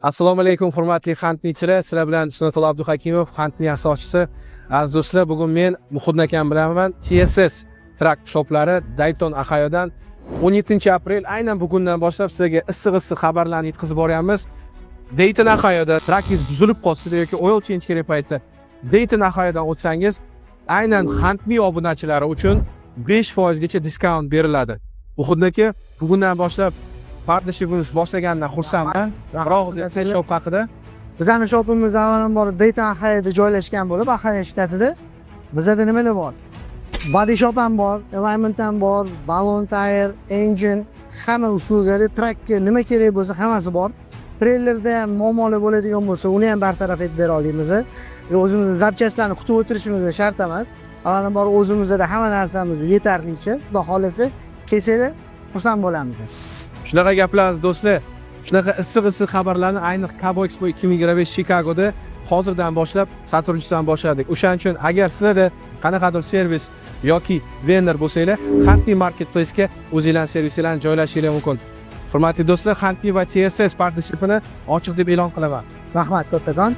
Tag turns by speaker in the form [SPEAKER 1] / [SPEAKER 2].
[SPEAKER 1] Assalomu alaykum hurmatli Xantnichilar, sizlar bilan Sunnatullo Abduhakimov, Xantni asoschisi. Aziz do'stlar, bugun men Muhid akam bilanman. TSS Truck shoplari Dayton Ohiodan 17-aprel aynan bugundan boshlab sizlarga issiq xabarlarni yetkazib boryapmiz. Dayton Ohioda truckingiz buzilib qolsa yoki oil change kerak paytda Dayton Ohiodan o'tsangiz, aynan Xantni obunachilari uchun 5% gacha diskount beriladi. Muhid aka, bugundan boshlab partnershipimiz boshlaganidan xursandman. Biroq shop haqida.
[SPEAKER 2] Bizning shopimiz avvalambor Dayton Ohioda joylashgan bo'lib, Ohio shtatida bizda nimalar bor? Body shop ham bor, alignment ham bor, balloon tire, engine, hamma usullari, trackga nima kerak bo'lsa hammasi bor. Treylerda ham muammolar bo'ladigan bo'lsa, uni ham bartaraf etib bera olamiz. O'zimizning zapchastlarni kutib o'tirishimiz shart emas. Avvalambor o'zimizda hamma narsamiz yetarlicha. Xudo xolasa, kelsanglar xursand bo'lamiz.
[SPEAKER 1] Shunaqa gaplar do'stlar. Shunaqa issiq xabarlarni ayniq Cabo Expo 2025 Chicagoda hozirdan boshlab sotrudnичествоdan boshladik. O'shaning uchun agar sizlarda qanaqadir servis yoki vendor bo'lsanglar, Xantni Marketplace'ga o'zingizlarning servislarni joylashingiz mumkin. Hurmatli do'stlar, Xantni va TSS partnershipini ochiq deb e'lon qilaman.
[SPEAKER 2] Rahmat kattakon.